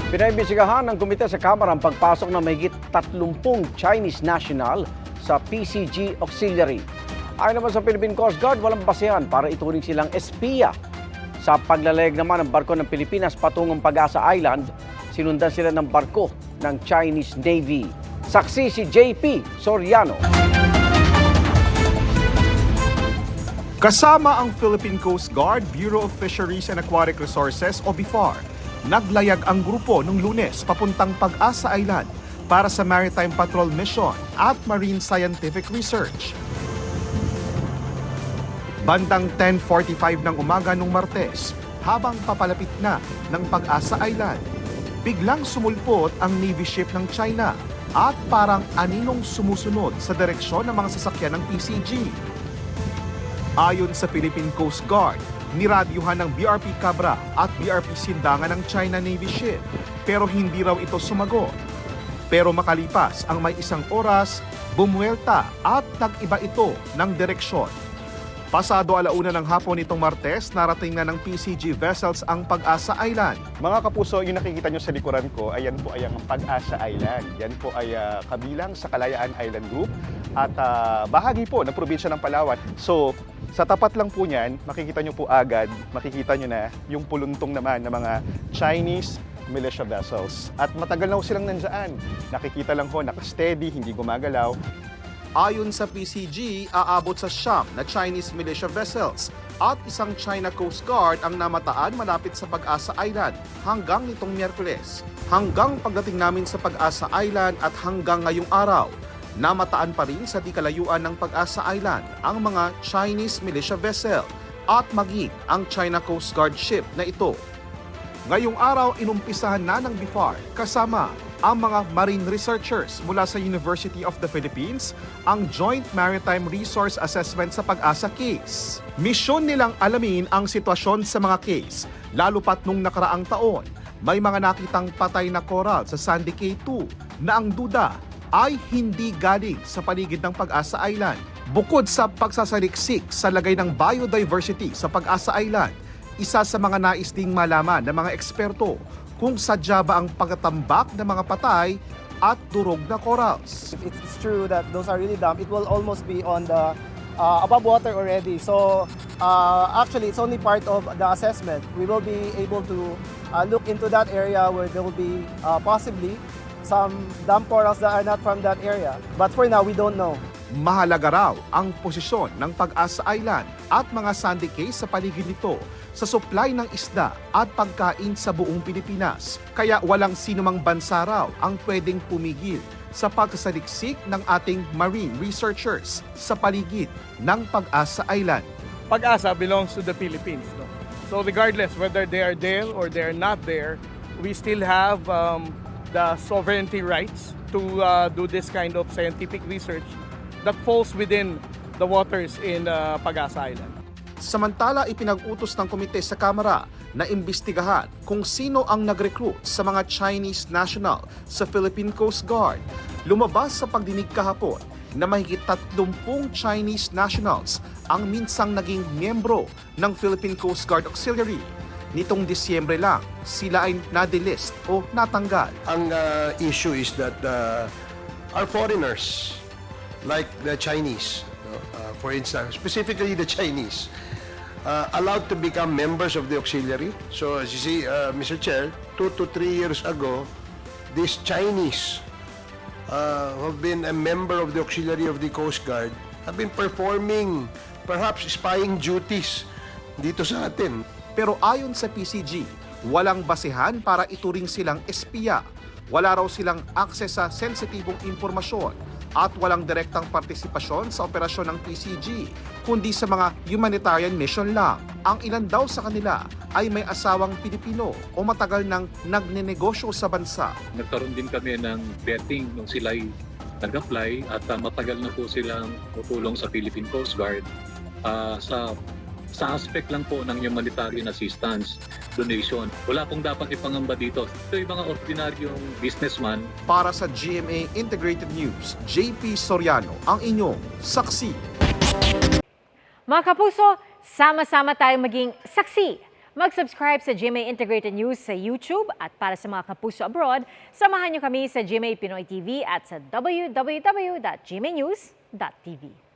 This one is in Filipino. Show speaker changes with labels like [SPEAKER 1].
[SPEAKER 1] Pinaimbestigahan ng komite sa Kamara ang pagpasok ng mahigit 30 Chinese national sa PCG Auxiliary. Ayon naman sa Philippine Coast Guard, walang basehan para ituring silang espiya. Sa paglalayag naman ng barko ng Pilipinas patungong Pag-asa Island, sinundan sila ng barko ng Chinese Navy. Saksi si JP Soriano.
[SPEAKER 2] Kasama ang Philippine Coast Guard, Bureau of Fisheries and Aquatic Resources o BIFAR, naglayag ang grupo nung Lunes papuntang Pag-asa Island para sa Maritime Patrol Mission at Marine Scientific Research. Bandang 10:45 ng umaga nung Martes, habang papalapit na ng Pag-asa Island, biglang sumulpot ang Navy ship ng China at parang aninong sumusunod sa direksyon ng mga sasakyan ng PCG. Ayon sa Philippine Coast Guard, niradyuhan ng BRP Cabra at BRP Sindangan ng China Navy ship pero hindi raw ito sumagot. Pero makalipas ang may isang oras, bumuelta at nag-iba ito ng direksyon. Pasado 1:00 ng hapon nitong Martes, narating na ng PCG vessels ang Pag-asa Island.
[SPEAKER 3] Mga kapuso, yung nakikita nyo sa likuran ko, ayan po ay ang Pag-asa Island. Yan po ay kabilang sa Kalayaan Island Group at bahagi po ng probinsya ng Palawan. So, sa tapat lang po niyan, makikita nyo po agad, makikita nyo na yung puluntong naman ng mga Chinese militia vessels. At matagal na po silang nandyan. Nakikita lang po, nakasteady, hindi gumagalaw.
[SPEAKER 2] Ayon sa PCG, aabot sa siyam na Chinese militia vessels at isang China Coast Guard ang namataan malapit sa Pag-asa Island hanggang nitong Miyerkules. Hanggang pagdating namin sa Pag-asa Island at hanggang ngayong araw, namataan pa rin sa di kalayuan ng Pag-asa Island ang mga Chinese militia vessel at maging ang China Coast Guard ship na ito. Ngayong araw, inumpisahan na ng BIFAR kasama ang mga marine researchers mula sa University of the Philippines ang Joint Maritime Resource Assessment sa Pag-asa case. Misyon nilang alamin ang sitwasyon sa mga case, lalo pat nung nakaraang taon, may mga nakitang patay na coral sa Sandy Cay 2 na ang duda ay hindi galing sa paligid ng Pag-asa Island. Bukod sa pagsasaliksik sa lagay ng biodiversity sa Pag-asa Island, isa sa mga nais ding malaman ng mga eksperto kung sadya ba ang pagtatambak ng mga patay at durog na corals.
[SPEAKER 4] If it's true that those are really damp, it will almost be on the above water already. So actually, it's only part of the assessment. We will be able to look into that area where there will be possibly some damp corals that are not from that area. But for now, we don't know.
[SPEAKER 2] Mahalaga raw ang posisyon ng Pag-asa Island at mga sandy cays sa paligid nito sa supply ng isda at pagkain sa buong Pilipinas. Kaya walang sinumang bansa raw ang pwedeng pumigil sa pagsasaliksik ng ating marine researchers sa paligid ng Pag-asa Island.
[SPEAKER 5] Pag-asa belongs to the Philippines. No? So regardless whether they are there or they are not there, we still have the sovereignty rights to do this kind of scientific research that falls within the waters in Pag-asa Island.
[SPEAKER 2] Samantala, ipinag-utos ng komite sa Kamara na imbestigahan kung sino ang nag-recruit sa mga Chinese national sa Philippine Coast Guard. Lumabas sa pagdinig kahapon na mahigit 30 Chinese nationals ang minsang naging miyembro ng Philippine Coast Guard Auxiliary. Nitong Disyembre lang, sila ay nadelist o natanggal.
[SPEAKER 6] Ang issue is that our foreigners, like the Chinese, for instance, specifically the Chinese, allowed to become members of the auxiliary. So as you see, Mr. Chair, 2 to 3 years ago, these Chinese who have been a member of the auxiliary of the Coast Guard have been performing perhaps spying duties dito sa atin.
[SPEAKER 2] Pero ayon sa PCG, walang basehan para ituring silang espiya. Wala raw silang akses sa sensitibong impormasyon at walang direktang partisipasyon sa operasyon ng PCG, kundi sa mga humanitarian mission lang. Ang ilan daw sa kanila ay may asawang Pilipino o matagal nang nagnenegosyo sa bansa.
[SPEAKER 7] Nagkaroon din kami ng vetting nung sila'y nag-apply at matagal na po silang tutulong sa Philippine Coast Guard sa aspect lang po ng humanitarian assistance, donation. Wala pong dapat ipangamba dito. Ito yung mga ordinaryong businessman.
[SPEAKER 2] Para sa GMA Integrated News, JP Soriano ang inyong saksi.
[SPEAKER 8] Mga kapuso, sama-sama tayo maging saksi. Mag-subscribe sa GMA Integrated News sa YouTube at para sa mga kapuso abroad, samahan niyo kami sa GMA Pinoy TV at sa www.gmanews.tv.